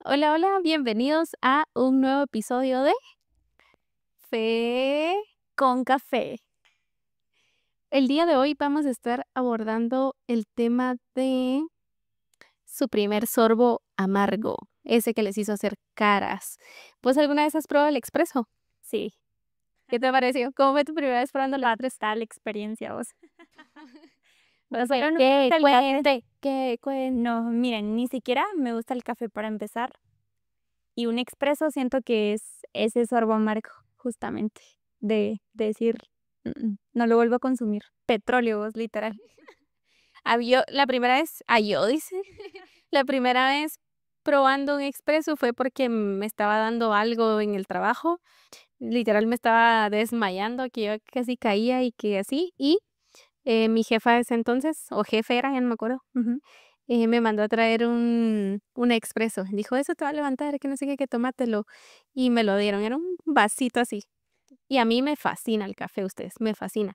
Hola, hola, bienvenidos a un nuevo episodio de Fe con Café. El día de hoy vamos a estar abordando el tema de su primer sorbo amargo, ese que les hizo hacer caras. ¿Vos alguna vez has probado el expreso? Sí, ¿Qué te pareció? ¿Cómo fue tu primera vez probando el expreso? tal experiencia vos. O sea, Pero no me ¿qué? gusta el café. Cuente, ¿qué? Cuente. No, miren, ni siquiera me gusta el café para empezar. Y un expreso siento que es ese sorbo amargo, justamente, de decir, no lo vuelvo a consumir. Petróleo, vos, literal. La primera vez, yo dice, la primera vez probando un expreso fue porque me estaba dando algo en el trabajo. Literal me estaba desmayando, que yo casi caía y que así. Y mi jefa de ese entonces, o jefe era, ya no me acuerdo, me mandó a traer un expreso. Dijo, eso te va a levantar, que no sé qué, que tómatelo. Y me lo dieron, era un vasito así. Y a mí me fascina el café, ustedes, me fascina.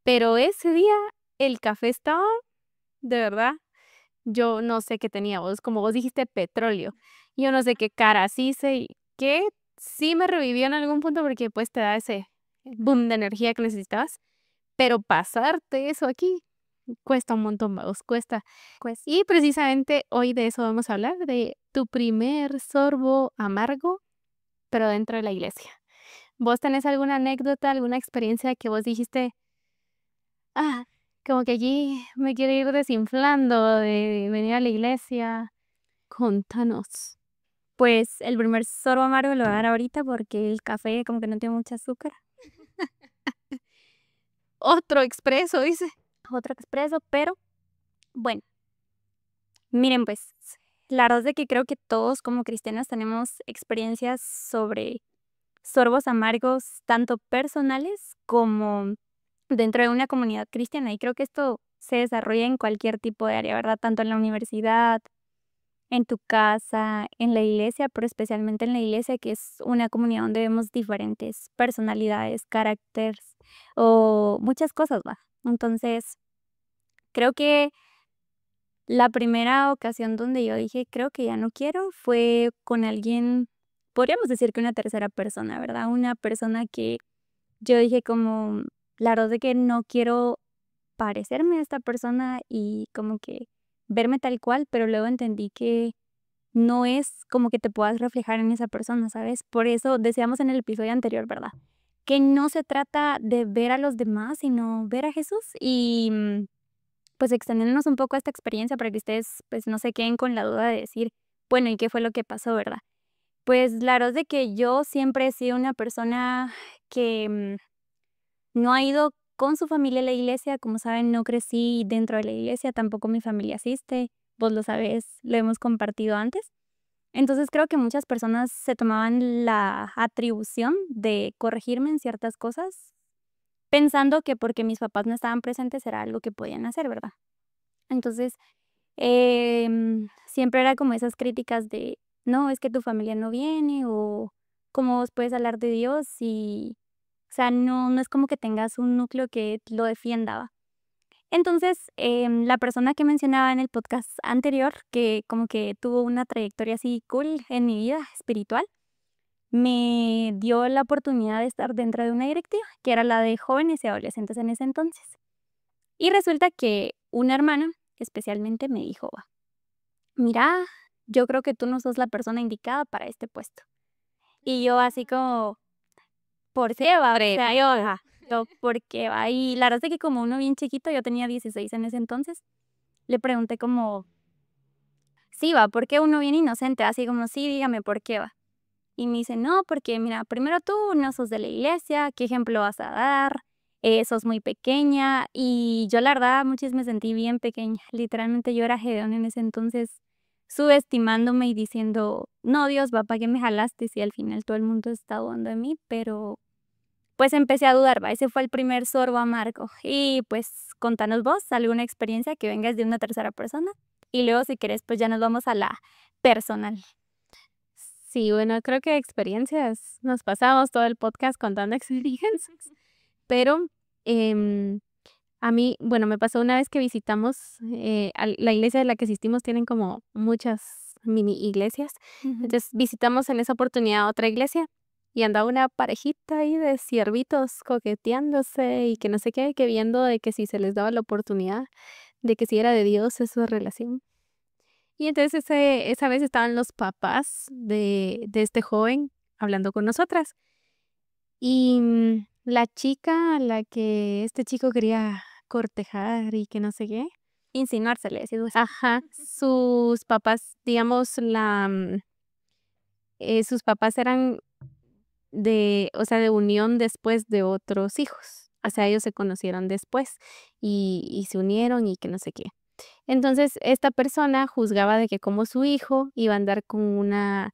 Pero ese día el café estaba, de verdad, yo no sé qué tenía vos, como vos dijiste, petróleo. Yo no sé qué caras hice y que sí me revivió en algún punto porque pues te da ese boom de energía que necesitabas, pero pasarte eso aquí cuesta un montón, vamos, cuesta. Pues, Y precisamente hoy de eso vamos a hablar, de tu primer sorbo amargo, pero dentro de la iglesia. ¿Vos tenés alguna anécdota, alguna experiencia que vos dijiste, ah, como que allí me quiero ir desinflando de venir a la iglesia? Contanos. pues el primer sorbo amargo lo voy a dar ahorita porque el café como que no tiene mucha azúcar. Otro expreso, dice. Otro expreso, pero bueno, miren pues, la verdad es de que creo que todos como cristianos tenemos experiencias sobre sorbos amargos, tanto personales como dentro de una comunidad cristiana. Y creo que esto se desarrolla en cualquier tipo de área, ¿verdad? Tanto en la universidad, en tu casa, en la iglesia, pero especialmente en la iglesia, que es una comunidad donde vemos diferentes personalidades, caracteres o muchas cosas, ¿va? Entonces, creo que la primera ocasión donde yo dije, creo que ya no quiero, fue con alguien, podríamos decir que una tercera persona, ¿verdad? Una persona que yo dije como, la verdad es que no quiero parecerme a esta persona y como que verme tal cual, pero luego entendí que no es como que te puedas reflejar en esa persona, ¿sabes? Por eso decíamos en el episodio anterior, ¿verdad? Que no se trata de ver a los demás, sino ver a Jesús y pues extendiéndonos un poco a esta experiencia para que ustedes pues no se queden con la duda de decir, bueno, ¿y qué fue lo que pasó, verdad? Pues la verdad es de que yo siempre he sido una persona que no ha ido con su familia a la iglesia, como saben, no crecí dentro de la iglesia, tampoco mi familia asiste, vos lo sabés, lo hemos compartido antes. Entonces creo que muchas personas se tomaban la atribución de corregirme en ciertas cosas, pensando que porque mis papás no estaban presentes era algo que podían hacer, ¿verdad? Entonces, siempre era como esas críticas de, no, es que tu familia no viene o cómo vos puedes hablar de Dios y, o sea, no es como que tengas un núcleo que lo defienda, ¿va? Entonces, la persona que mencionaba en el podcast anterior, que como que tuvo una trayectoria así cool en mi vida espiritual, me dio la oportunidad de estar dentro de una directiva, que era la de jóvenes y adolescentes en ese entonces. Y resulta que una hermana especialmente me dijo, va, mira, yo creo que tú no sos la persona indicada para este puesto. Y yo así como, ¿por qué va? O sea, yo, ajá, yo, ¿por qué va? Y la verdad es que como uno bien chiquito, yo tenía 16 en ese entonces, le pregunté como, sí, va, ¿por qué uno bien inocente? Así como, sí, dígame por qué va. Y me dice, no, porque mira, primero tú no sos de la iglesia, ¿qué ejemplo vas a dar? Sos muy pequeña. Y yo la verdad muchas me sentí bien pequeña. Literalmente yo era Gedeón en ese entonces, subestimándome y diciendo, no, Dios, va, ¿para qué me jalaste si al final todo el mundo está dudando de mí? Pero pues empecé a dudar, va, ese fue el primer sorbo amargo. Y pues contanos vos alguna experiencia que vengas de una tercera persona. Y luego si querés, pues ya nos vamos a la personal. Sí, bueno, creo que experiencias, nos pasamos todo el podcast contando experiencias, pero a mí, bueno, me pasó una vez que visitamos, la iglesia de la que asistimos tienen como muchas mini iglesias. Ujú. Entonces visitamos en esa oportunidad otra iglesia y andaba una parejita ahí de siervitos coqueteándose y que no sé qué, que viendo de que si se les daba la oportunidad, de que si era de Dios esa relación. Y entonces esa vez estaban los papás de este joven hablando con nosotras. Y la chica a la que este chico quería cortejar y que no sé qué. Insinuársele, decís vos. Ajá, sus papás, digamos, sus papás eran o sea, de unión después de otros hijos. O sea, ellos se conocieron después y se unieron y que no sé qué. Entonces, esta persona juzgaba de que como su hijo iba a andar con una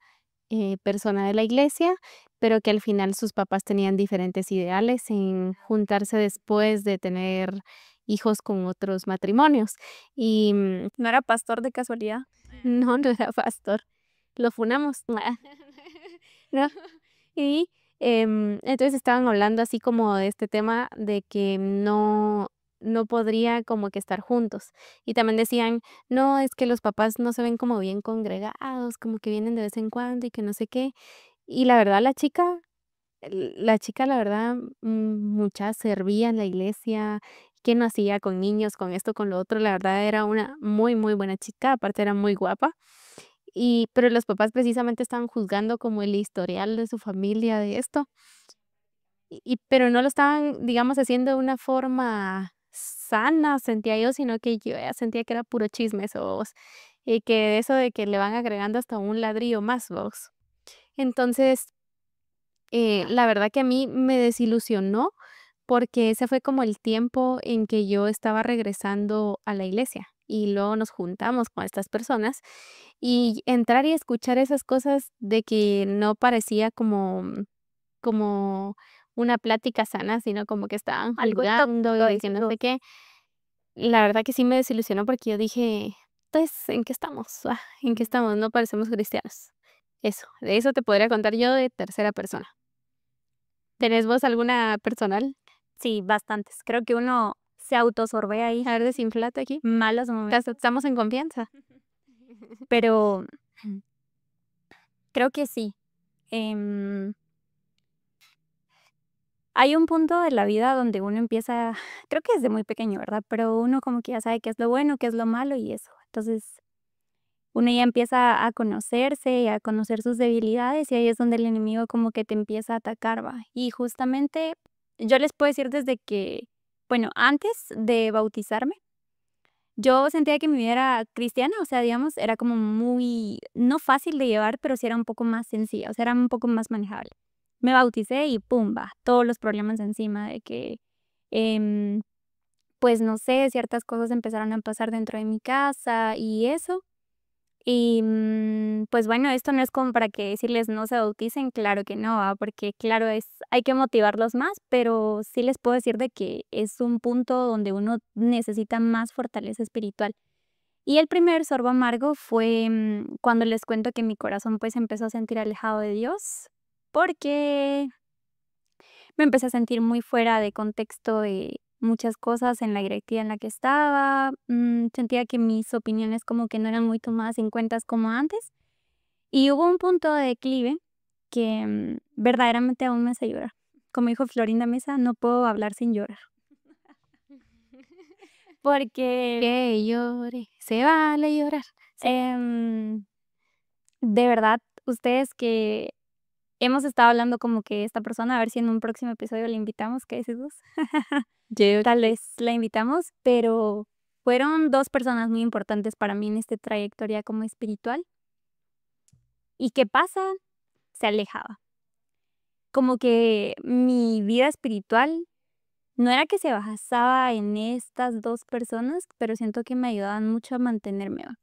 persona de la iglesia, pero que al final sus papás tenían diferentes ideales en juntarse después de tener hijos con otros matrimonios. Y ¿No era pastor de casualidad? no, no era pastor. Lo funamos. ¿No? Y entonces estaban hablando así como de este tema de que no podría como que estar juntos. Y también decían, no, es que los papás no se ven como bien congregados, como que vienen de vez en cuando y que no sé qué. Y la verdad, la chica, la verdad, mucha servía en la iglesia, que no hacía con niños, con esto, con lo otro. La verdad era una muy, muy buena chica, aparte era muy guapa. Pero los papás precisamente estaban juzgando como el historial de su familia de esto, pero no lo estaban, digamos, haciendo de una forma sana, sentía yo, sino que yo ya sentía que era puro chisme, ¿vos? Y que eso de que le van agregando hasta un ladrillo más, ¿vos? Entonces, la verdad que a mí me desilusionó, porque ese fue como el tiempo en que yo estaba regresando a la iglesia, y luego nos juntamos con estas personas, y entrar y escuchar esas cosas de que no parecía como una plática sana, sino como que estaban Algo juzgando tóxico, y que decís no vos. sé qué. La verdad que sí me desilusionó porque yo dije: "Pues, ¿en qué estamos? ¿En qué estamos? No parecemos cristianos". Eso, de eso te podría contar yo de tercera persona. ¿Tenés vos alguna personal? Sí, bastantes. Creo que uno se autosorbea ahí A ver, desinflate aquí. malos momentos, Estamos en confianza. pero creo que sí. Em, Hay un punto de la vida donde uno empieza, creo que desde muy pequeño, ¿verdad? Pero uno como que ya sabe qué es lo bueno, qué es lo malo y eso. Entonces, uno ya empieza a conocerse y a conocer sus debilidades y ahí es donde el enemigo como que te empieza a atacar, ¿va? Y justamente yo les puedo decir desde que, bueno, antes de bautizarme, yo sentía que mi vida era cristiana, o sea, digamos, era como muy, no fácil de llevar, pero sí era un poco más sencilla, o sea, era un poco más manejable. Me bauticé y pumba, todos los problemas encima de que, em, pues no sé, ciertas cosas empezaron a pasar dentro de mi casa y eso. Y pues bueno, esto no es como para que decirles no se bauticen, claro que no, porque claro, hay que motivarlos más, pero sí les puedo decir de que es un punto donde uno necesita más fortaleza espiritual. Y el primer sorbo amargo fue, cuando les cuento que mi corazón, pues, empezó a sentir alejado de Dios, porque me empecé a sentir muy fuera de contexto de muchas cosas en la directiva en la que estaba, sentía que mis opiniones como que no eran muy tomadas en cuentas como antes, y hubo un punto de declive que, verdaderamente aún me hace llorar. Como dijo Florinda Mesa, no puedo hablar sin llorar, porque, Que llore, se vale llorar. Sí. em de verdad, ustedes que hemos estado hablando como que esta persona, a ver si en un próximo episodio le invitamos, ¿qué decís vos? Yo Tal vez la invitamos, pero fueron 2 personas muy importantes para mí en esta trayectoria como espiritual. ¿Y qué pasa? Se alejaba. Como que mi vida espiritual no era que se basaba en estas 2 personas, pero siento que me ayudaban mucho a mantenerme, ¿va?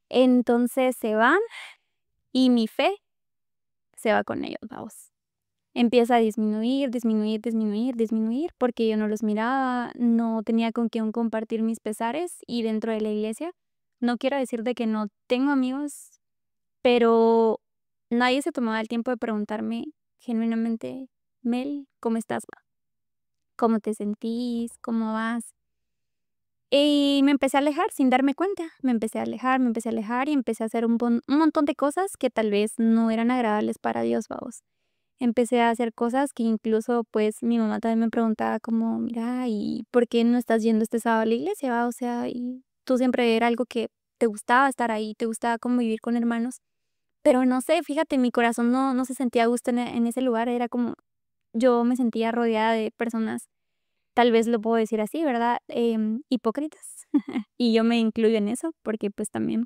Entonces se van y mi fe se va con ellos, vamos. Empieza a disminuir, disminuir, disminuir, disminuir, porque yo no los miraba, no tenía con quién compartir mis pesares y dentro de la iglesia. No quiero decir de que no tengo amigos, pero nadie se tomaba el tiempo de preguntarme genuinamente, Mel, ¿cómo estás? ¿Cómo te sentís? ¿Cómo vas? Y me empecé a alejar sin darme cuenta. Me empecé a alejar, me empecé a alejar y empecé a hacer un montón de cosas que tal vez no eran agradables para Dios, vamos. Empecé a hacer cosas que incluso, pues, mi mamá también me preguntaba como: "Mira, ¿y por qué no estás yendo este sábado a la iglesia, va? O sea, y tú siempre era algo que te gustaba estar ahí, te gustaba convivir con hermanos". Pero no sé, fíjate, mi corazón no se sentía a gusto en ese lugar, era como yo me sentía rodeada de personas, tal vez lo puedo decir así, ¿verdad? Hipócritas. Y yo me incluyo en eso, porque, pues, también,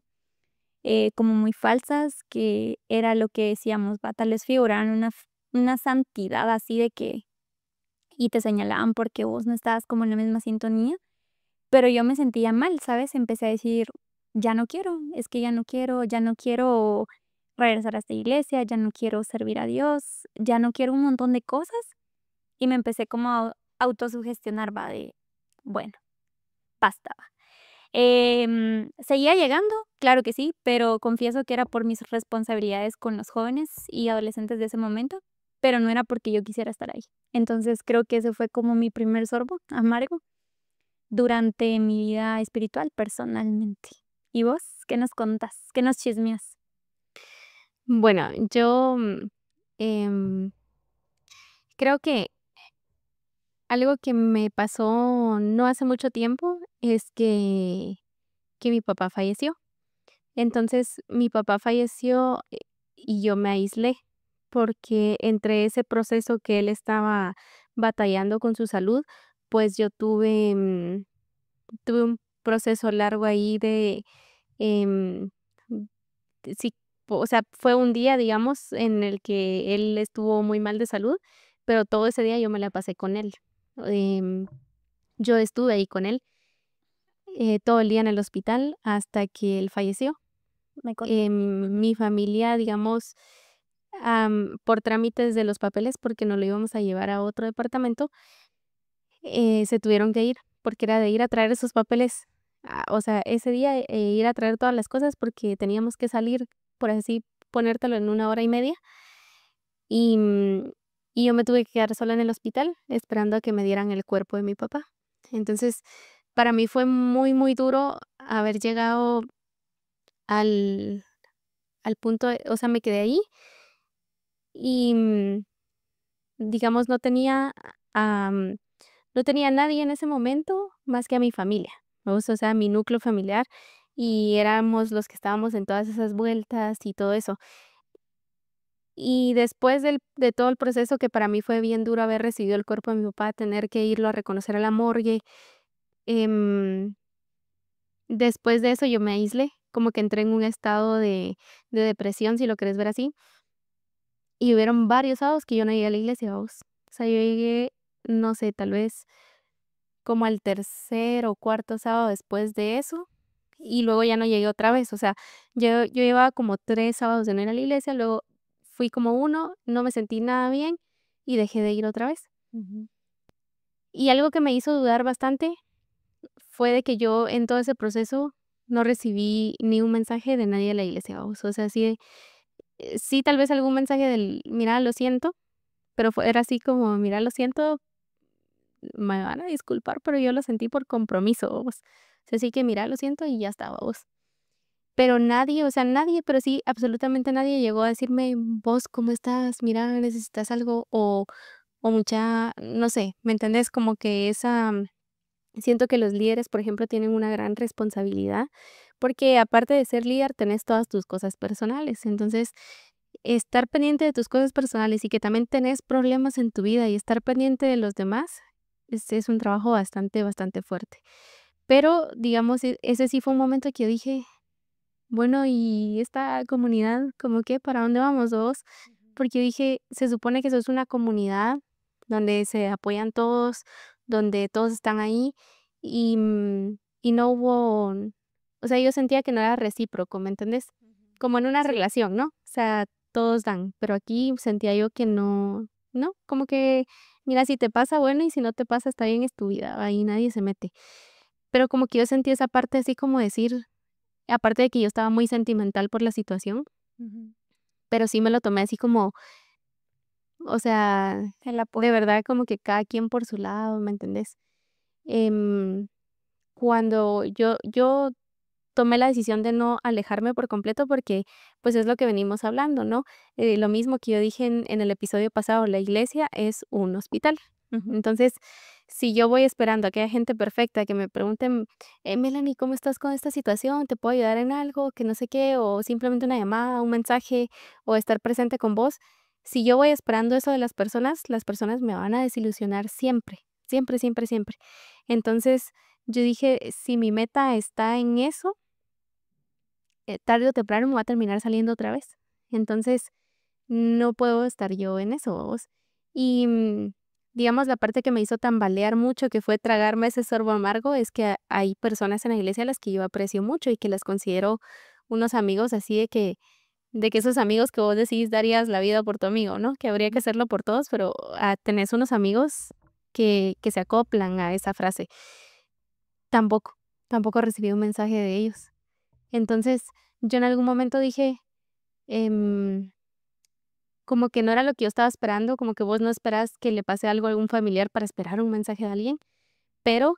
como muy falsas, que era lo que decíamos, va, tal vez figuraban una santidad así de que y te señalaban porque vos no estabas como en la misma sintonía, pero yo me sentía mal, ¿sabes? Empecé a decir: "Ya no quiero, es que ya no quiero regresar a esta iglesia, ya no quiero servir a Dios, ya no quiero un montón de cosas", y me empecé como a autosugestionar, va, de, bueno, basta, va. Seguía llegando, claro que sí, pero confieso que era por mis responsabilidades con los jóvenes y adolescentes de ese momento, pero no era porque yo quisiera estar ahí. Entonces, creo que ese fue como mi primer sorbo amargo durante mi vida espiritual, personalmente. ¿Y vos? ¿Qué nos contás? ¿Qué nos chismeas? Bueno, yo, em, creo que algo que me pasó no hace mucho tiempo es que mi papá falleció. Entonces, mi papá falleció, y yo me aislé, porque entre ese proceso que él estaba batallando con su salud, pues yo tuve un proceso largo ahí de, em, sí, o sea, fue un día, digamos, en el que él estuvo muy mal de salud, pero todo ese día yo me la pasé con él. Em, yo estuve ahí con él, todo el día en el hospital hasta que él falleció. Me contaste. Mi familia, digamos, por trámites de los papeles, porque nos lo íbamos a llevar a otro departamento, se tuvieron que ir, porque era de ir a traer esos papeles, o sea, ese día, ir a traer todas las cosas, porque teníamos que salir, por así ponértelo, en 1 hora y media, y, y yo me tuve que quedar sola en el hospital, esperando a que me dieran el cuerpo de mi papá. Entonces, para mí fue muy, muy duro haber llegado al al punto o sea, me quedé ahí y, digamos, no tenía nadie en ese momento más que a mi familia, ¿no? O sea, mi núcleo familiar, y éramos los que estábamos en todas esas vueltas y todo eso. Y después de todo el proceso, que para mí fue bien duro haber recibido el cuerpo de mi papá, tener que irlo a reconocer a la morgue, em, después de eso yo me aislé, como que entré en un estado de depresión, si lo quieres ver así. Y hubieron varios sábados que yo no llegué a la iglesia, ¿vos? O sea, yo llegué, no sé, tal vez como al tercer o cuarto sábado después de eso, y luego ya no llegué otra vez. O sea, yo llevaba como 3 sábados de no ir a la iglesia, luego fui como uno, no me sentí nada bien y dejé de ir otra vez. Ujú. Y algo que me hizo dudar bastante fue de que yo en todo ese proceso no recibí ni un mensaje de nadie de la iglesia, ¿vos? O sea, sí, tal vez algún mensaje del: "Mira, lo siento", pero era así como: "Mira, lo siento, me van a disculpar, pero yo lo sentí por compromiso, vos. O sea, así que mira, lo siento y ya está, vos". Pero nadie, o sea, nadie, pero sí, absolutamente nadie llegó a decirme: "Vos, ¿cómo estás? Mira, ¿necesitas algo?". O mucha, no sé, ¿me entendés? Como que siento que los líderes, por ejemplo, tienen una gran responsabilidad, porque aparte de ser líder, tenés todas tus cosas personales. Entonces, estar pendiente de tus cosas personales y que también tenés problemas en tu vida y estar pendiente de los demás, es un trabajo bastante, bastante fuerte. Pero, digamos, ese sí fue un momento que yo dije: "Bueno, ¿y esta comunidad, como qué? ¿Para dónde vamos, vos?". Porque dije: "Se supone que eso es una comunidad donde se apoyan todos, donde todos están ahí", y no hubo, o sea, yo sentía que no era recíproco, ¿me entendés? Como en una Sí. relación, ¿no? O sea, todos dan, pero aquí sentía yo que no, como que, mira, si te pasa, bueno, y si no te pasa, está bien, es tu vida, ahí nadie se mete. Pero como que yo sentí esa parte así como decir, aparte de que yo estaba muy sentimental por la situación, Ujú. pero sí me lo tomé así como, o sea, El de apoyo. verdad como que cada quien por su lado, ¿me entendés? Em, cuando yo tomé la decisión de no alejarme por completo porque, pues, es lo que venimos hablando, ¿no? Lo mismo que yo dije en el episodio pasado, la iglesia es un hospital. Ujú. Entonces, si yo voy esperando a que haya gente perfecta que me pregunten: Melanie, ¿cómo estás con esta situación? ¿Te puedo ayudar en algo?", que no sé qué, o simplemente una llamada, un mensaje, o estar presente con vos. Si yo voy esperando eso de las personas me van a desilusionar siempre, siempre, siempre, siempre. Entonces, yo dije: "Si mi meta está en eso, tarde o temprano me va a terminar saliendo otra vez". Entonces, no puedo estar yo en eso, ¿vos? Y, digamos, la parte que me hizo tambalear mucho, que fue tragarme ese sorbo amargo, es que hay personas en la iglesia a las que yo aprecio mucho y que las considero unos amigos así de que esos amigos que vos decís darías la vida por tu amigo, ¿no? Que habría que hacerlo por todos, pero, tenés unos amigos que se acoplan a esa frase. Tampoco, tampoco recibí un mensaje de ellos. Entonces, yo en algún momento dije, em, como que no era lo que yo estaba esperando, como que vos no esperas que le pase algo a algún familiar para esperar un mensaje de alguien, pero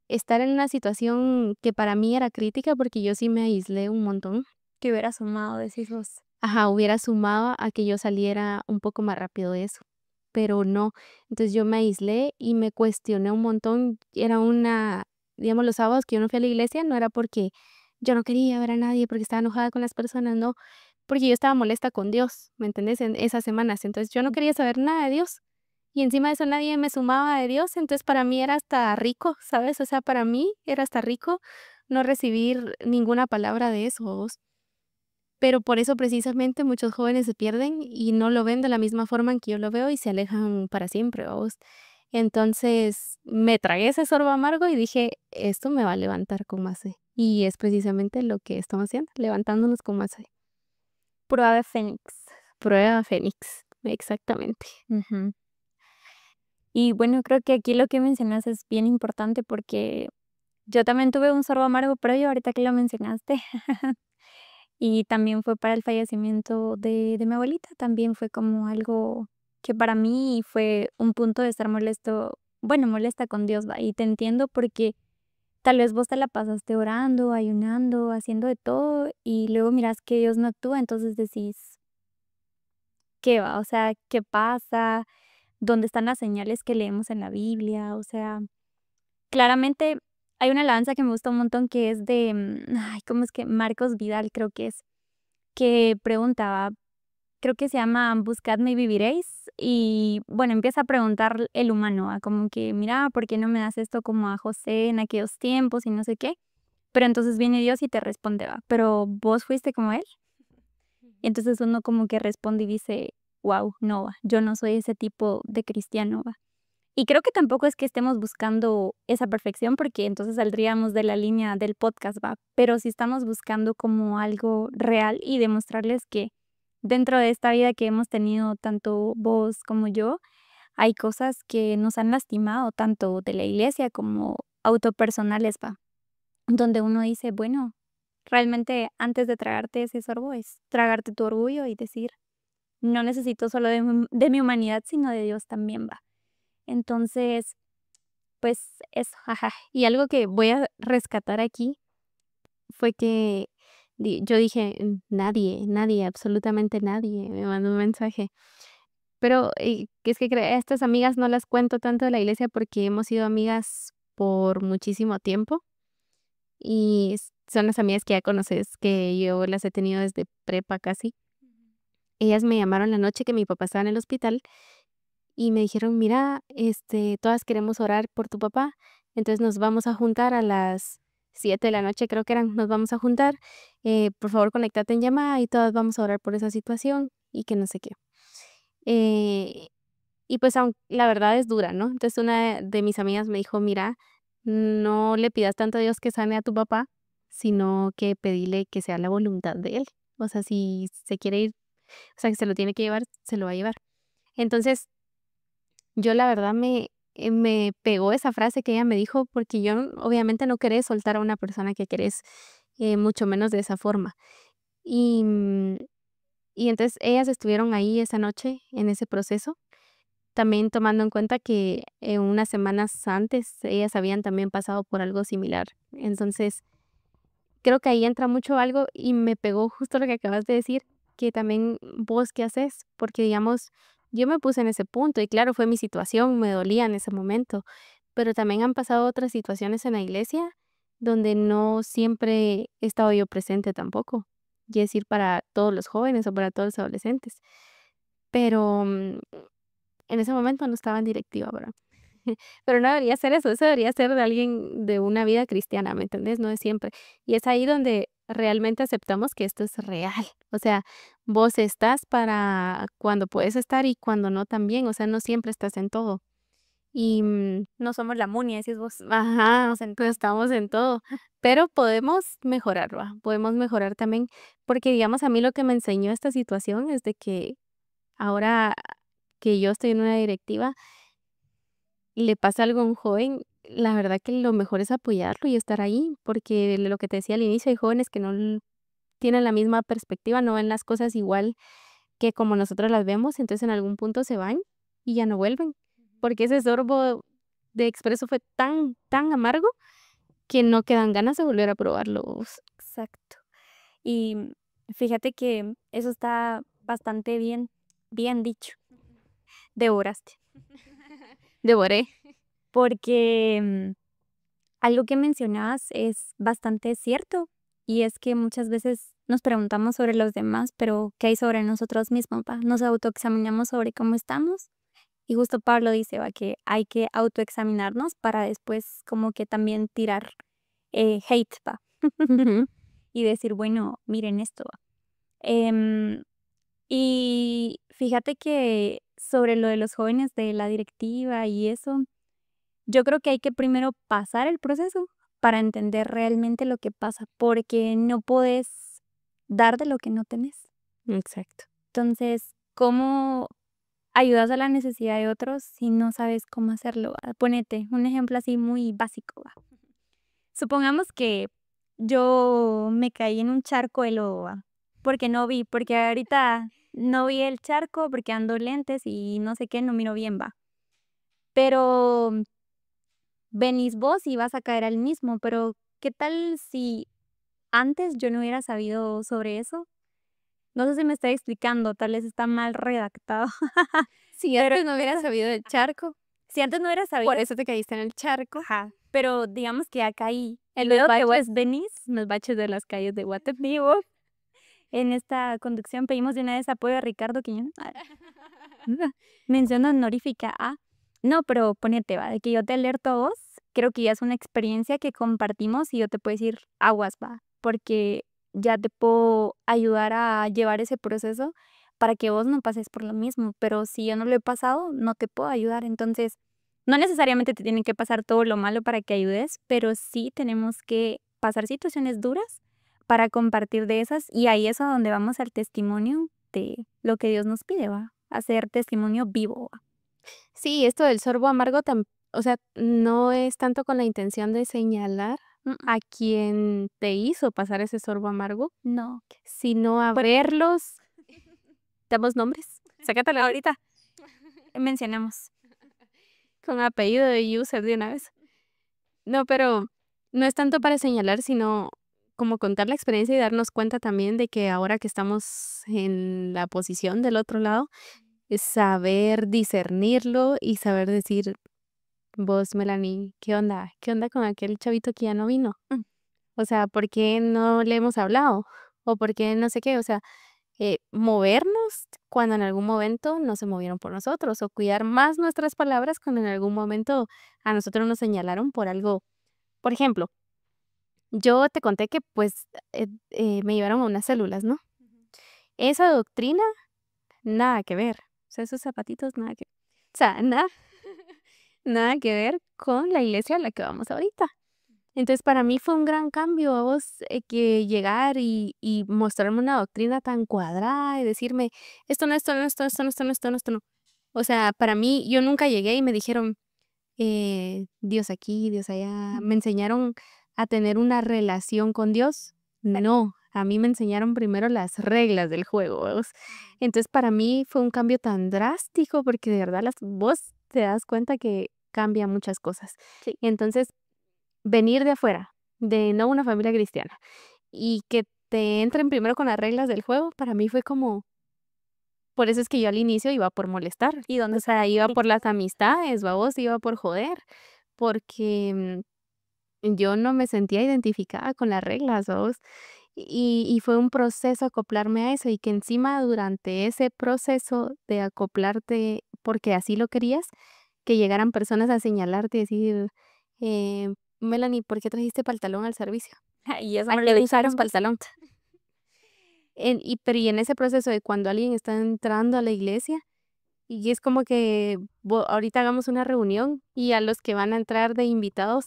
estar en una situación que para mí era crítica, porque yo sí me aislé un montón. Que hubiera sumado, decís vos. Ajá, hubiera sumado a que yo saliera un poco más rápido de eso, pero no. Entonces yo me aislé y me cuestioné un montón. Era digamos, los sábados que yo no fui a la iglesia, no era porque yo no quería ver a nadie, porque estaba enojada con las personas, no, porque yo estaba molesta con Dios, ¿me entendés? En esas semanas. Entonces yo no quería saber nada de Dios. Y encima de eso nadie me sumaba de Dios, entonces para mí era hasta rico, ¿sabes? O sea, para mí era hasta rico no recibir ninguna palabra de eso, ¿vos? Pero por eso precisamente muchos jóvenes se pierden y no lo ven de la misma forma en que yo lo veo y se alejan para siempre, ¿vamos? Entonces, me tragué ese sorbo amargo y dije: "Esto me va a levantar con más fe". Y es precisamente lo que estamos haciendo, levantándonos con más fe. Prueba de fénix. Prueba fénix, exactamente. Ujú. Y bueno, creo que aquí lo que mencionas es bien importante porque yo también tuve un sorbo amargo previo, ahorita que lo mencionaste, y también fue para el fallecimiento de mi abuelita, también fue como algo que para mí fue un punto de estar molesta con Dios, ¿va? Y te entiendo porque tal vez vos te la pasaste orando, ayunando, haciendo de todo, y luego miras que Dios no actúa, entonces decís: "¿Qué va?". O sea, ¿qué pasa? ¿Dónde están las señales que leemos en la Biblia? O sea, claramente hay una alabanza que me gusta un montón que es de, ay, ¿cómo es que? Marcos Vidal, creo que es, que preguntaba, creo que se llama Buscadme y viviréis, y bueno, empieza a preguntar el humano, como que: "Mira, ¿por qué no me das esto como a José en aquellos tiempos?", y no sé qué. Pero entonces viene Dios y te responde, va: "¿Pero vos fuiste como él?". Y entonces uno como que responde y dice: "Guau, no, va, yo no soy ese tipo de cristiano, va". Y creo que tampoco es que estemos buscando esa perfección, porque entonces saldríamos de la línea del podcast, ¿va? Pero sí estamos buscando como algo real y demostrarles que dentro de esta vida que hemos tenido tanto vos como yo, hay cosas que nos han lastimado, tanto de la iglesia como autopersonales, ¿va? Donde uno dice, bueno, realmente antes de tragarte ese sorbo es tragarte tu orgullo y decir, no necesito solo de mi humanidad, sino de Dios también, ¿va? Entonces, pues eso, Ajá. Y algo que voy a rescatar aquí fue que yo dije: Nadie, nadie, absolutamente nadie me mandó un mensaje". Pero, que es que a estas amigas no las cuento tanto de la iglesia porque hemos sido amigas por muchísimo tiempo y son las amigas que ya conoces, que yo las he tenido desde prepa casi. Ellas me llamaron la noche que mi papá estaba en el hospital y me dijeron: "Mira, todas queremos orar por tu papá, entonces nos vamos a juntar a las 7 de la noche", creo que eran, "nos vamos a juntar, por favor, conéctate en llamada y todas vamos a orar por esa situación", y que no sé qué. Eh, y pues, la verdad es dura, ¿no? Entonces, una de mis amigas me dijo: "Mira, no le pidas tanto a Dios que sane a tu papá, sino que pedile que sea la voluntad de él. O sea, si se quiere ir, o sea, que se lo tiene que llevar, se lo va a llevar". Entonces, yo la verdad me pegó esa frase que ella me dijo, porque yo obviamente no querés soltar a una persona que querés, mucho menos de esa forma. Y, y entonces ellas estuvieron ahí esa noche en ese proceso también tomando en cuenta que, unas semanas antes ellas habían también pasado por algo similar. Entonces, creo que ahí entra mucho algo y me pegó justo lo que acabas de decir, que también vos qué haces, porque digamos, yo me puse en ese punto y claro, fue mi situación, me dolía en ese momento, pero también han pasado otras situaciones en la iglesia donde no siempre he estado yo presente tampoco, y es decir, para todos los jóvenes o para todos los adolescentes, pero en ese momento no estaba en directiva, ¿verdad? Pero no debería ser eso debería ser de alguien de una vida cristiana, ¿me entendés? No de siempre. Y es ahí donde realmente aceptamos que esto es real. O sea, vos estás para cuando puedes estar y cuando no también, o sea, no siempre estás en todo. Y, No somos la Muni, decís vos. ajá, pues estamos en todo, pero podemos mejorar, ¿va? Podemos mejorar también, porque digamos, a mí lo que me enseñó esta situación es de que ahora que yo estoy en una directiva, le pasa algo a un joven, la verdad que lo mejor es apoyarlo y estar ahí, porque lo que te decía al inicio, hay jóvenes que no tienen la misma perspectiva, no ven las cosas igual que como nosotros las vemos, entonces en algún punto se van y ya no vuelven, porque ese sorbo de expreso fue tan, tan amargo que no quedan ganas de volver a probarlo. Exacto. Y fíjate que eso está bastante bien dicho. Devoraste. Devoré. Porque algo que mencionabas es bastante cierto, y es que muchas veces nos preguntamos sobre los demás, pero ¿qué hay sobre nosotros mismos, va? Nos autoexaminamos sobre cómo estamos, y justo Pablo dice, va, que hay que autoexaminarnos para después como que también tirar hate, va, Ujú. y decir, bueno, miren esto, va. Em, y fíjate que sobre lo de los jóvenes de la directiva y eso, yo creo que hay que primero pasar el proceso para entender realmente lo que pasa, porque no puedes dar de lo que no tenés. Exacto. Entonces, ¿cómo ayudas a la necesidad de otros si no sabes cómo hacerlo? Ponete un ejemplo así muy básico, va. Supongamos que yo me caí en un charco de lodo, va, porque no vi, porque ahorita no vi el charco porque ando lentes y no sé qué, no miro bien, va. Pero venís vos y vas a caer al mismo, pero ¿qué tal si antes yo no hubiera sabido sobre eso? No sé si me estoy explicando, tal vez está mal redactado, Si pero antes no hubieras sabido del charco, si antes no hubiera sabido, por eso te caíste en el charco, ajá, pero digamos que ya caí y en los luego que vos baches, venís en los baches de las calles de Guatemala. vivo en esta conducción, pedimos de una vez apoyo a Ricardo Quiñones. Mención honorífica a. No, pero ponete, va, de que yo te alerto a vos, creo que ya es una experiencia que compartimos y yo te puedo decir aguas, va, porque ya te puedo ayudar a llevar ese proceso para que vos no pases por lo mismo, pero si yo no lo he pasado, no te puedo ayudar. Entonces, no necesariamente te tiene que pasar todo lo malo para que ayudes, pero sí tenemos que pasar situaciones duras para compartir de esas, y ahí es a donde vamos al testimonio de lo que Dios nos pide, va, hacer testimonio vivo, va. Sí, esto del sorbo amargo, o sea, no es tanto con la intención de señalar Mm, a quien te hizo pasar ese sorbo amargo, no, sino a pues verlos, damos nombres, sácatelo ahorita, mencionamos. con apellido de user de una vez. No, pero no es tanto para señalar, sino como contar la experiencia y darnos cuenta también de que ahora que estamos en la posición del otro lado, es saber discernirlo y saber decir, vos, Melanie, ¿qué onda? ¿Qué onda con aquel chavito que ya no vino? Mm, O sea, ¿por qué no le hemos hablado? O por qué no sé qué, o sea, movernos cuando en algún momento no se movieron por nosotros, o cuidar más nuestras palabras cuando en algún momento a nosotros nos señalaron por algo. Por ejemplo, yo te conté que pues me llevaron a unas células, ¿no? Esa doctrina, nada que ver. O sea, esos zapatitos, nada que, o sea, nada, nada que ver con la iglesia a la que vamos ahorita. Entonces, para mí fue un gran cambio a vos que llegar y mostrarme una doctrina tan cuadrada y decirme, esto no, esto no, esto, esto no, esto no, esto no, esto no. O sea, para mí, yo nunca llegué y me dijeron, Dios aquí, Dios allá. Me enseñaron a tener una relación con Dios. No, A mí me enseñaron primero las reglas del juego, ¿vos? Entonces, para mí fue un cambio tan drástico porque de verdad vos te das cuenta que cambia muchas cosas. Sí. Entonces, venir de afuera, de no una familia cristiana, y que te entren primero con las reglas del juego, para mí fue como por eso es que yo al inicio iba por molestar, ¿Y dónde o sea, iba sí, por las amistades, vos iba por joder, porque yo no me sentía identificada con las reglas, ¿vos? Y fue un proceso acoplarme a eso, y que encima durante ese proceso de acoplarte, porque así lo querías, que llegaran personas a señalarte y decir, Melanie, ¿por qué trajiste pantalón al servicio? y eso ¿A no qué lo usas usaron, pues. pantalón? Pero y en ese proceso de cuando alguien está entrando a la iglesia, y es como que ahorita hagamos una reunión y a los que van a entrar de invitados,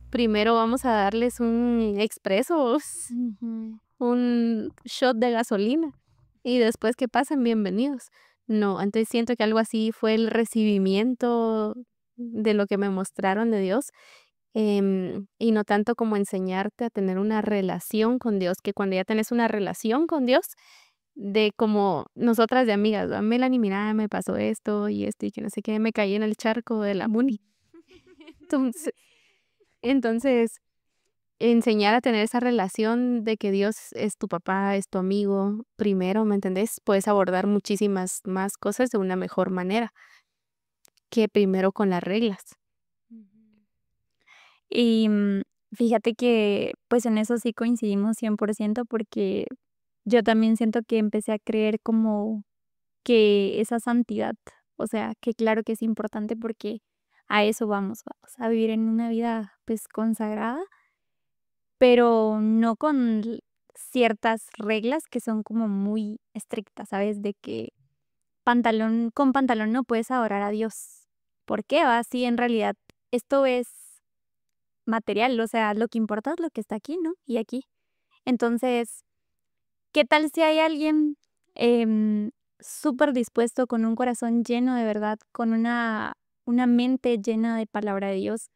primero vamos a darles un expreso, Ujú. un shot de gasolina y después que pasen, bienvenidos. No, entonces siento que algo así fue el recibimiento de lo que me mostraron de Dios, y no tanto como enseñarte a tener una relación con Dios, que cuando ya tenés una relación con Dios, de como nosotras de amigas, ¿va? Melanie, mira, me pasó esto y que no sé qué, me caí en el charco de la Muni. Entonces, entonces, enseñar a tener esa relación de que Dios es tu papá, es tu amigo, primero, ¿me entendés? Puedes abordar muchísimas más cosas de una mejor manera que primero con las reglas. Ujú. Y, fíjate que, pues, en eso sí coincidimos 100% porque yo también siento que empecé a creer como que esa santidad, o sea, que claro que es importante porque a eso vamos a vivir en una vida, pues, consagrada, pero no con ciertas reglas que son como muy estrictas, ¿sabes? De que con pantalón no puedes adorar a Dios. ¿Por qué va? Si en realidad esto es material, o sea, lo que importa es lo que está aquí, ¿no? Y aquí. Entonces, ¿qué tal si hay alguien em, súper dispuesto, con un corazón lleno de verdad, con una mente llena de palabra de Dios,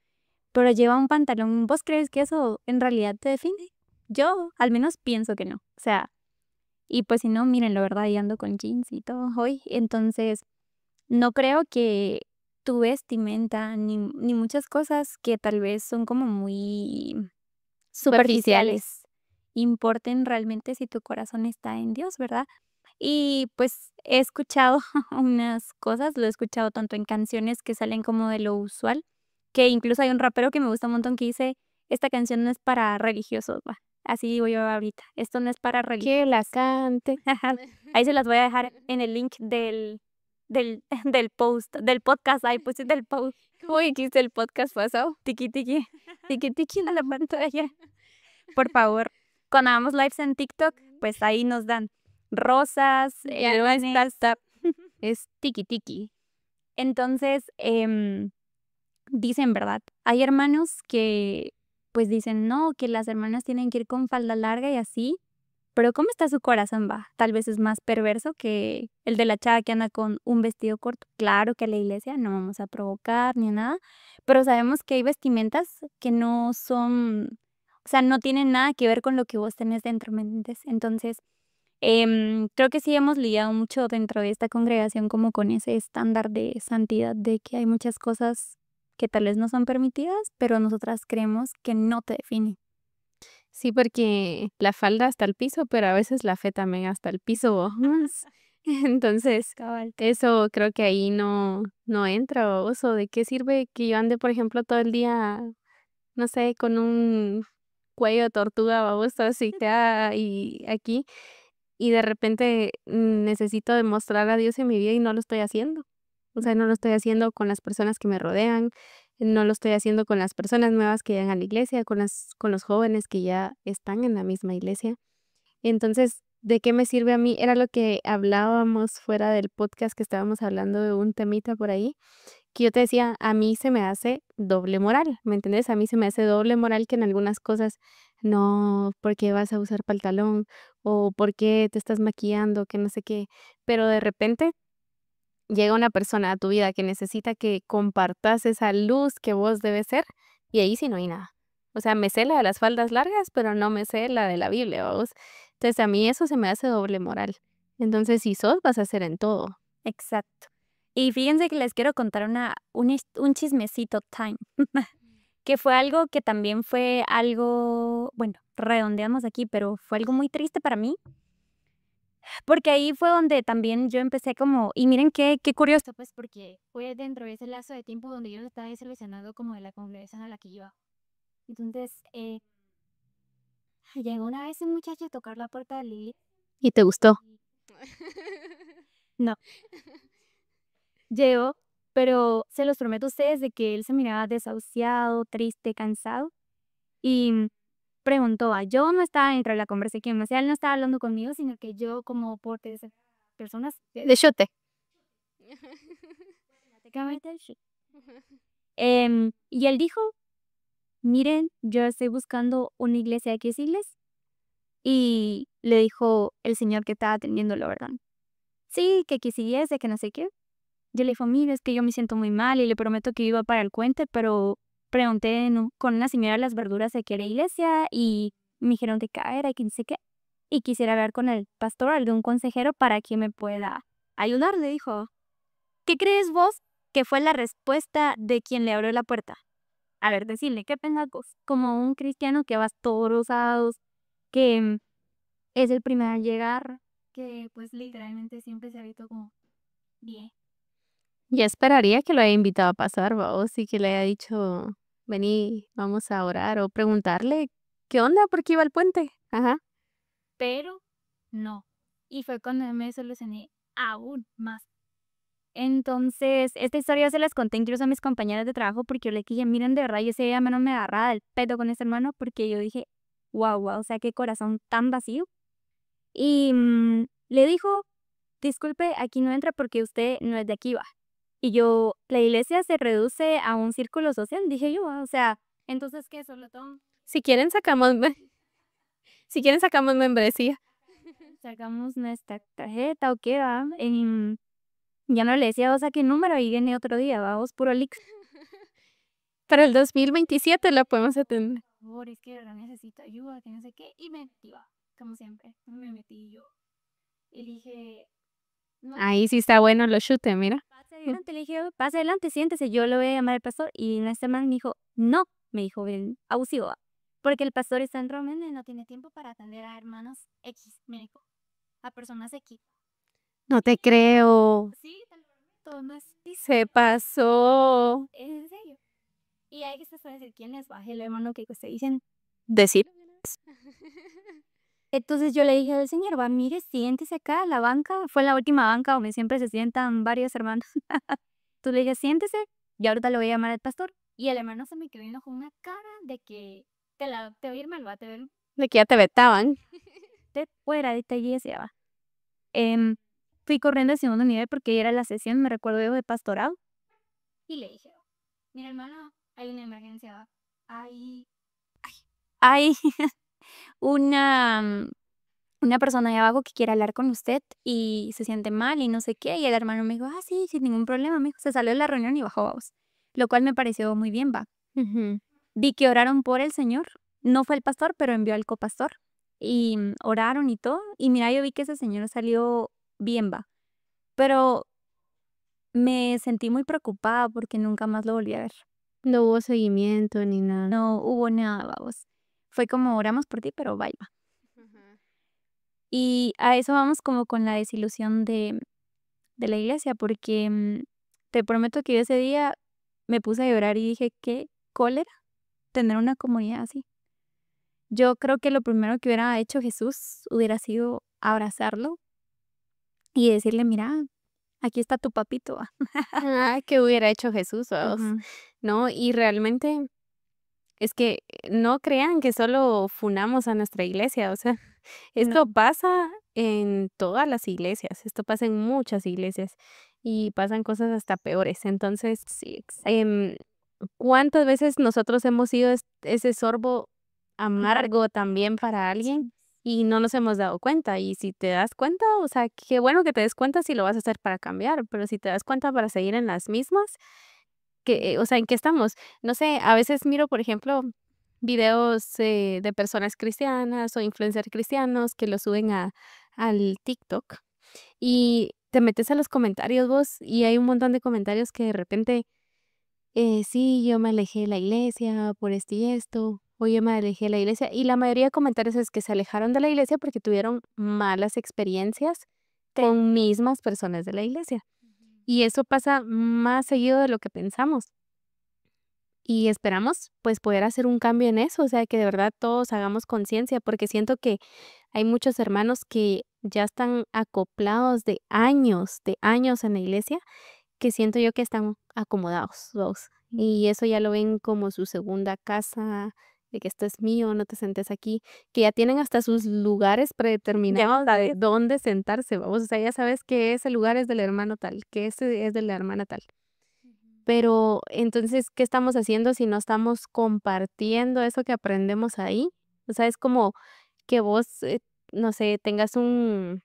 pero lleva un pantalón? ¿Vos crees que eso en realidad te define? Yo al menos pienso que no. O sea, y pues si no, miren, la verdad, y ando con jeans y todo hoy. Entonces, no creo que tu vestimenta ni muchas cosas que tal vez son como muy Superficiales. superficiales importen realmente si tu corazón está en Dios, ¿verdad? Y pues he escuchado unas cosas, lo he escuchado tanto en canciones que salen como de lo usual, que incluso hay un rapero que me gusta un montón que dice, esta canción no es para religiosos, va. Así digo yo ahorita, esto no es para Que la religiosos. cante. Ahí se las voy a dejar en el link del post, del podcast, ahí puse del post, ¿Cómo dijiste el podcast pasado? tiki tiki, tiki tiki en la pantalla. Por favor, cuando hagamos lives en TikTok, pues ahí nos dan rosas, Ya no es tap leones. tap, es tiki tiki. Entonces, dicen, ¿verdad? Hay hermanos que pues dicen, no, que las hermanas tienen que ir con falda larga y así, pero ¿cómo está su corazón? Va, tal vez es más perverso que el de la chava que anda con un vestido corto. Claro que a la iglesia no vamos a provocar ni nada, pero sabemos que hay vestimentas que no son, o sea, no tienen nada que ver con lo que vos tenés dentro, ¿me entiendes? Entonces, creo que sí hemos lidiado mucho dentro de esta congregación como con ese estándar de santidad, de que hay muchas cosas que tal vez no son permitidas, pero nosotras creemos que no te definen. Sí, porque la falda hasta el piso, pero a veces la fe también hasta el piso. Entonces, Cabal. eso creo que ahí no entra, o ¿de qué sirve que yo ande, por ejemplo, todo el día, no sé, con un cuello de tortuga, babosa, así que y aquí, y de repente necesito demostrar a Dios en mi vida y no lo estoy haciendo? O sea, no lo estoy haciendo con las personas que me rodean, no lo estoy haciendo con las personas nuevas que llegan a la iglesia, con los jóvenes que ya están en la misma iglesia. Entonces, ¿de qué me sirve a mí? Era lo que hablábamos fuera del podcast, que estábamos hablando de un temita por ahí, que yo te decía, a mí se me hace doble moral, ¿me entiendes? A mí se me hace doble moral que en algunas cosas, no, ¿por qué vas a usar pantalón? O ¿por qué te estás maquillando? Que no sé qué. Pero de repente llega una persona a tu vida que necesita que compartas esa luz que vos debes ser, y ahí sí no hay nada. O sea, me sé la de las faldas largas, pero no me sé la de la Biblia, ¿vos? Entonces, a mí eso se me hace doble moral. Entonces, si sos, vas a hacer en todo. Exacto. Y fíjense que les quiero contar un chismecito time, que fue algo que también fue algo, bueno, redondeamos aquí, pero fue algo muy triste para mí, porque ahí fue donde también yo empecé como, y miren qué curioso, pues, porque fue dentro de ese lazo de tiempo donde yo estaba desilusionado como de la congregación a la que iba. Entonces, llegó una vez un muchacho a tocar la puerta de la iglesia. ¿Y te gustó? No, llegó, pero se los prometo a ustedes de que él se miraba desahuciado, triste, cansado, y preguntó, yo no estaba dentro de la conversación, o sea, él no estaba hablando conmigo, sino que yo como por terceras personas, De chote. prácticamente, sí. Y él dijo, miren, yo estoy buscando una iglesia que es iglesia. Y le dijo el señor que estaba atendiéndolo, ¿verdad? Sí, que quisiese, que no sé qué. Yo le dije, mire, es que yo me siento muy mal y le prometo que iba para el puente, pero pregunté con una señora de las verduras de qué era iglesia y me dijeron de qué era y que no sé qué. Y quisiera hablar con el pastor, algún consejero para que me pueda ayudar, le dijo. ¿Qué crees vos que fue la respuesta de quien le abrió la puerta? A ver, decirle, ¿qué pensás vos? Como un cristiano que vas todos rosados, que es el primero en llegar, que pues literalmente siempre se ha visto como bien. Ya esperaría que lo haya invitado a pasar, o sí que le haya dicho, vení, vamos a orar, o preguntarle, ¿qué onda? ¿Por qué iba al puente? Ajá. Pero no. Y fue cuando me solucioné aún más. Entonces, esta historia se las conté incluso a mis compañeras de trabajo porque yo le dije, miren, de verdad, yo ese día menos me agarraba del pedo con ese hermano porque yo dije, wow, o sea, qué corazón tan vacío. Y le dijo, disculpe, aquí no entra porque usted no es de aquí, va. Y yo, la iglesia se reduce a un círculo social, dije yo, o sea, entonces, ¿qué? Solo todo. Si quieren, si quieren, sacamos membresía. Sacamos nuestra tarjeta o qué, va. Ya no le decía, o sea, qué número y viene otro día, vamos, puro leaks. Para el 2027 la podemos atender. Por favor, es que de verdad necesito ayuda, que no sé qué. Y me metí, va, como siempre. Me metí yo. Y dije, no, Ahí sí está bueno los chutes, mira. pase adelante, le dije, pase adelante, siéntese, yo lo voy a llamar al pastor. Y en este man me dijo, no, me dijo bien abusivo, va, porque el pastor está en Roma y no tiene tiempo para atender a hermanos X, me dijo, a personas X. No te creo. Sí, te lo prometo, no es Se pasó. en serio. Y hay que se puede decir quién es, va, el hermano que se dicen. Decir. Entonces yo le dije al señor, va, mire, siéntese acá, la banca, fue la última banca donde siempre se sientan varios hermanos. Entonces le dije, siéntese, y ahorita le voy a llamar al pastor. Y el hermano se me quedó viendo con una cara de que te voy a ir mal, va, te voy a ir De que ya te vetaban. fuera de esta iglesia, va. Fui corriendo al segundo nivel porque era la sesión, me recuerdo yo, de pastorado. Y le dije, mira hermano, hay una emergencia, va. Hay una persona de abajo que quiere hablar con usted y se siente mal y no sé qué. Y el hermano me dijo, sí, sin ningún problema, me dijo. Se salió de la reunión y bajó, vamos. Lo cual me pareció muy bien, va. Vi que oraron por el Señor. No fue el pastor, pero envió al copastor. Y oraron y todo. Y mira, yo vi que ese señor salió bien, va. Pero me sentí muy preocupada porque nunca más lo volví a ver. No hubo seguimiento ni nada. No hubo nada, vamos. Fue como oramos por ti, pero bye, va. Y a eso vamos como con la desilusión de la iglesia, porque te prometo que yo ese día me puse a llorar y dije, qué cólera tener una comunidad así. Yo creo que lo primero que hubiera hecho Jesús hubiera sido abrazarlo y decirle, mira, aquí está tu papito, va. ¿Qué hubiera hecho Jesús, vamos? Ujú. No, y realmente es que no crean que solo funamos a nuestra iglesia, o sea, esto pasa en todas las iglesias, esto pasa en muchas iglesias y pasan cosas hasta peores. Entonces, Sí, ¿cuántas veces nosotros hemos sido ese sorbo amargo también para alguien y no nos hemos dado cuenta? Y si te das cuenta, o sea, qué bueno que te des cuenta si lo vas a hacer para cambiar, pero si te das cuenta para seguir en las mismas, que, o sea, ¿en qué estamos? No sé, a veces miro, por ejemplo, videos de personas cristianas o influencers cristianos que lo suben al TikTok y te metes a los comentarios vos y hay un montón de comentarios que de repente, sí, yo me alejé de la iglesia por esto y esto, o yo me alejé de la iglesia y la mayoría de comentarios es que se alejaron de la iglesia porque tuvieron malas experiencias Sí. con mismas personas de la iglesia. Y eso pasa más seguido de lo que pensamos. Y esperamos, pues, poder hacer un cambio en eso, o sea, que de verdad todos hagamos conciencia, porque siento que hay muchos hermanos que ya están acoplados de años en la iglesia, que siento yo que están acomodados, ¿vos? Y eso ya lo ven como su segunda casa, de que esto es mío, no te sentes aquí, que ya tienen hasta sus lugares predeterminados de dónde sentarse, vamos, o sea, ya sabes que ese lugar es del hermano tal, que ese es de la hermana tal. Pero entonces, ¿qué estamos haciendo si no estamos compartiendo eso que aprendemos ahí? O sea, es como que vos, no sé, tengas un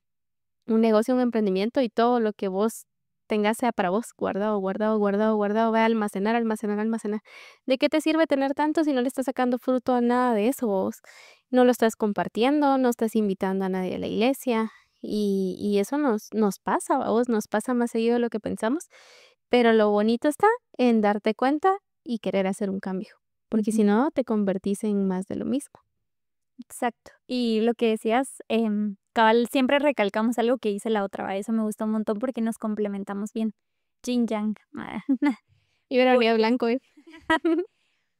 negocio, un emprendimiento y todo lo que vos tengas sea para vos, guardado, guardado, guardado, guardado, va a almacenar, almacenar, almacenar. ¿De qué te sirve tener tanto si no le estás sacando fruto a nada de eso vos? No lo estás compartiendo, no estás invitando a nadie a la iglesia y eso nos pasa, a vos nos pasa más seguido de lo que pensamos. Pero lo bonito está en darte cuenta y querer hacer un cambio, porque si Ujú. no, te convertís en más de lo mismo. Exacto. Y lo que decías, cabal, siempre recalcamos algo que dice la otra, ¿va? Eso me gusta un montón porque nos complementamos bien. Yin yang. Y hubiera Por- venido blanco,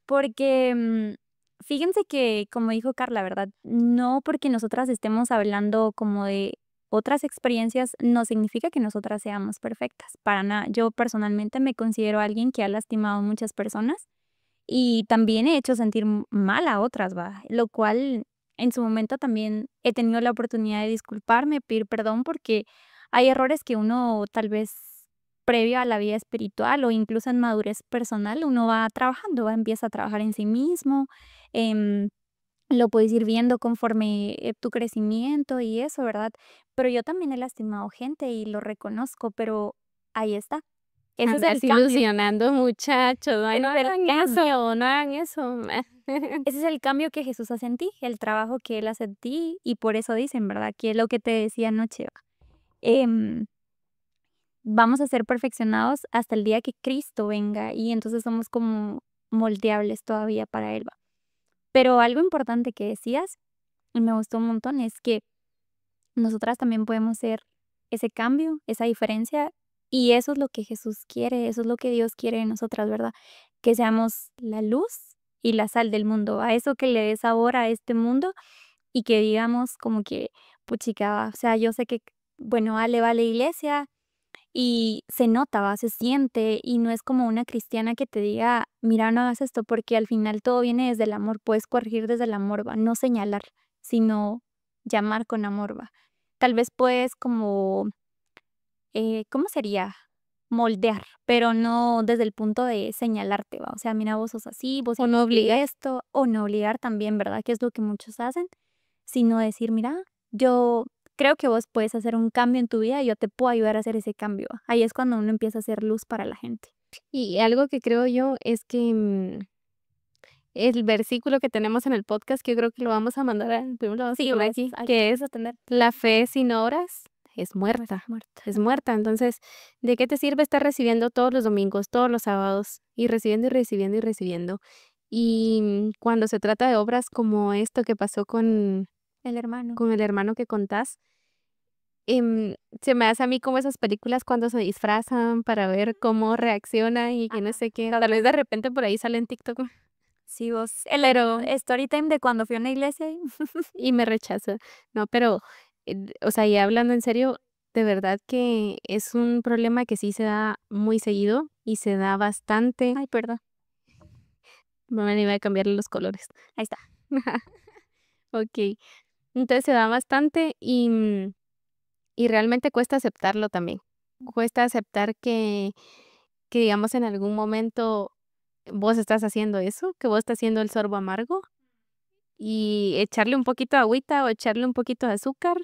Porque fíjense que, como dijo Carla, ¿verdad? No porque nosotras estemos hablando como de otras experiencias, no significa que nosotras seamos perfectas. Para nada. Yo personalmente me considero alguien que ha lastimado a muchas personas y también he hecho sentir mal a otras, ¿va? Lo cual en su momento también he tenido la oportunidad de disculparme, pedir perdón, porque hay errores que uno tal vez previo a la vida espiritual o incluso en madurez personal, uno va trabajando, va, empieza a trabajar en sí mismo, em, lo puedes ir viendo conforme tu crecimiento y eso, ¿verdad? Pero yo también he lastimado gente y lo reconozco, pero ahí está. Ese es andas el cambio. ilusionando, muchachos, ay, no Ese es el hagan cambio. eso, no hagan eso. Ese es el cambio que Jesús hace en ti, el trabajo que Él hace en ti, y por eso dicen, ¿verdad? Que es lo que te decía anoche, ¿va? Em, Vamos a ser perfeccionados hasta el día que Cristo venga, y entonces somos como moldeables todavía para Él, ¿va? Pero algo importante que decías, y me gustó un montón, es que nosotras también podemos ser ese cambio, esa diferencia, y eso es lo que Jesús quiere, eso es lo que Dios quiere de nosotras, ¿verdad? Que seamos la luz y la sal del mundo, a eso que le dé sabor a este mundo y que digamos como que, puchica, o sea, yo sé que, bueno, Ale va a la iglesia y se nota, va, se siente y no es como una cristiana que te diga, mira, no hagas esto porque al final todo viene desde el amor, puedes corregir desde el amor, va, no señalar, sino llamar con amor, va. Tal vez puedes como, ¿cómo sería? Moldear, pero no desde el punto de señalarte, va. O sea, mira, vos sos así, vos O no hiciste obligar. esto, o no obligar también, ¿verdad? Que es lo que muchos hacen, sino decir, mira, yo creo que vos puedes hacer un cambio en tu vida y yo te puedo ayudar a hacer ese cambio. Ahí es cuando uno empieza a hacer luz para la gente. Y algo que creo yo es que el versículo que tenemos en el podcast, que yo creo que lo vamos a mandar primero lo vamos a Sí, poner vos aquí, hay que es que tener la fe sin obras es muerta. muerta. Es muerta. Entonces, ¿de qué te sirve estar recibiendo todos los domingos, todos los sábados, y recibiendo y recibiendo y recibiendo? Y cuando se trata de obras como esto que pasó El hermano. con el hermano que contás, se me hace a mí como esas películas cuando se disfrazan para ver cómo reacciona y que no Ajá. sé qué. Tal vez de repente por ahí sale en TikTok, Sí, vos. El pero story time de cuando fui a una iglesia. y me rechaza. No, pero, o sea, ya hablando en serio, de verdad que es un problema que sí se da muy seguido y se da bastante. Ay, perdón. Me iba a cambiarle los colores. Ahí está. Ok. Entonces se da bastante y realmente cuesta aceptarlo también. Cuesta aceptar que digamos en algún momento vos estás haciendo eso, que vos estás haciendo el sorbo amargo y echarle un poquito de agüita o echarle un poquito de azúcar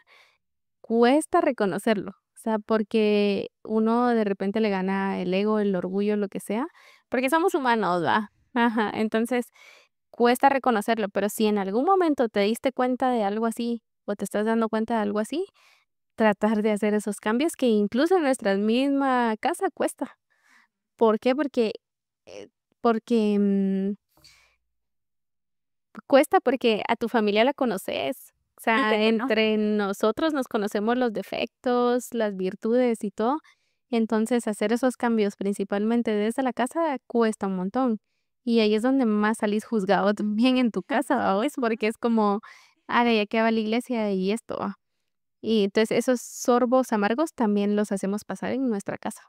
cuesta reconocerlo, o sea, porque uno de repente le gana el ego, el orgullo, lo que sea, porque somos humanos, ¿va? Ajá, entonces cuesta reconocerlo, pero si en algún momento te diste cuenta de algo así o te estás dando cuenta de algo así, tratar de hacer esos cambios que incluso en nuestra misma casa cuesta. ¿Por qué? Eh, porque, cuesta porque a tu familia la conoces. O sea, ¿no? entre nosotros nos conocemos los defectos, las virtudes y todo. Entonces, hacer esos cambios, principalmente desde la casa, cuesta un montón. Y ahí es donde más salís juzgado también en tu casa, ¿va? Porque es como, ah, ya que va a la iglesia y esto, ¿va? Y entonces esos sorbos amargos también los hacemos pasar en nuestra casa.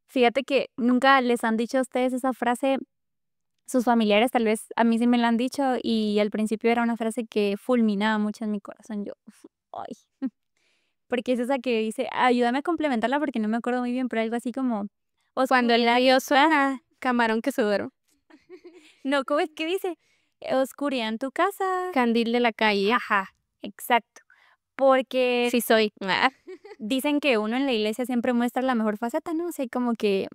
Fíjate que nunca les han dicho a ustedes esa frase, sus familiares tal vez a mí sí me la han dicho y al principio era una frase que fulminaba mucho en mi corazón. Yo, ay, porque es esa que dice, ayúdame a complementarla porque no me acuerdo muy bien, pero algo así como Cuando el oscuridad. río suena, camarón que se duerme. No, ¿cómo es que dice? Oscuridad en tu casa. Candil de la calle. Ajá, exacto. Porque Sí soy. Ah. dicen que uno en la iglesia siempre muestra la mejor faceta, ¿no? O sea, como que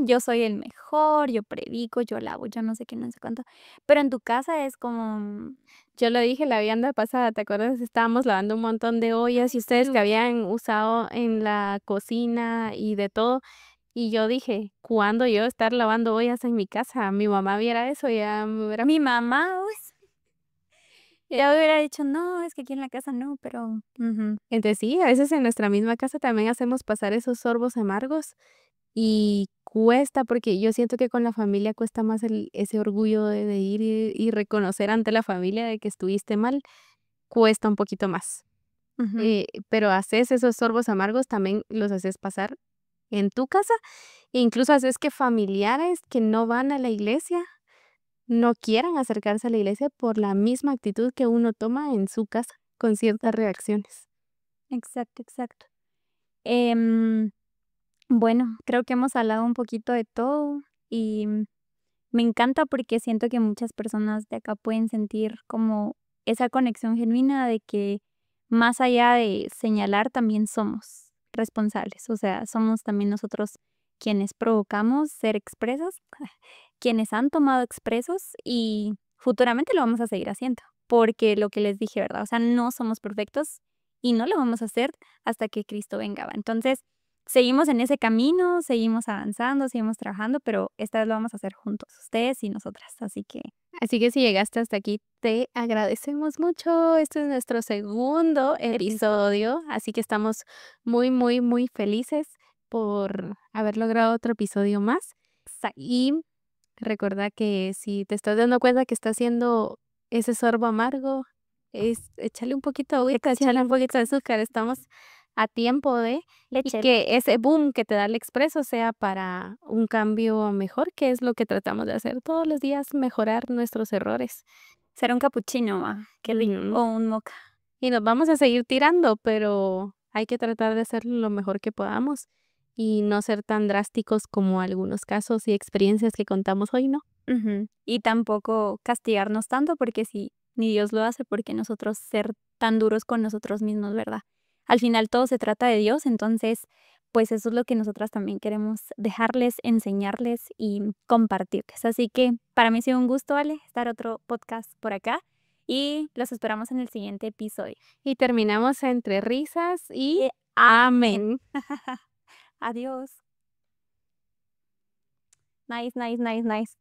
yo soy el mejor, yo predico, yo lavo, yo no sé qué, no sé cuánto. Pero en tu casa es como, Yo lo dije la vianda pasada, ¿te acuerdas? Estábamos lavando un montón de ollas y ustedes que habían usado en la cocina y de todo. Y yo dije, ¿cuándo yo estar lavando ollas en mi casa? Mi mamá viera eso, ya me hubiera... mi mamá, uy, ya hubiera dicho, no, es que aquí en la casa no, pero Entonces sí, a veces en nuestra misma casa también hacemos pasar esos sorbos amargos y cuesta, porque yo siento que con la familia cuesta más ese orgullo de ir y reconocer ante la familia de que estuviste mal, cuesta un poquito más. Pero haces esos sorbos amargos, también los haces pasar en tu casa, e incluso haces que familiares que no van a la iglesia no quieran acercarse a la iglesia por la misma actitud que uno toma en su casa con ciertas reacciones. exacto, exacto. Em, bueno, creo que hemos hablado un poquito de todo y me encanta porque siento que muchas personas de acá pueden sentir como esa conexión genuina de que más allá de señalar, también somos responsables. O sea, somos también nosotros quienes provocamos ser expresos, quienes han tomado expresos y futuramente lo vamos a seguir haciendo. Porque lo que les dije, ¿verdad? O sea, no somos perfectos y no lo vamos a hacer hasta que Cristo venga. ¿Va? Entonces, seguimos en ese camino, seguimos avanzando, seguimos trabajando, pero esta vez lo vamos a hacer juntos, ustedes y nosotras. Así que Así que si llegaste hasta aquí, te agradecemos mucho. Este es nuestro segundo episodio, así que estamos muy, muy, muy felices por haber logrado otro episodio más. Y recuerda que si te estás dando cuenta que está haciendo ese sorbo amargo, es échale un poquito de agüita, échale un poquito de azúcar. Estamos a tiempo de y leche, que ese boom que te da el expreso sea para un cambio mejor, que es lo que tratamos de hacer todos los días, mejorar nuestros errores. será un capuchino, ¿va? Qué rico. Ujú. O un moca. Y nos vamos a seguir tirando, pero hay que tratar de hacerlo lo mejor que podamos y no ser tan drásticos como algunos casos y experiencias que contamos hoy, ¿no? Y tampoco castigarnos tanto, porque si ni Dios lo hace, porque nosotros ser tan duros con nosotros mismos, ¿verdad? Al final todo se trata de Dios, entonces, pues eso es lo que nosotras también queremos dejarles, enseñarles y compartirles. Así que para mí ha sido un gusto, Ale, estar otro podcast por acá y los esperamos en el siguiente episodio. Y terminamos entre risas y Y amén. Adiós. Nice, nice, nice, nice.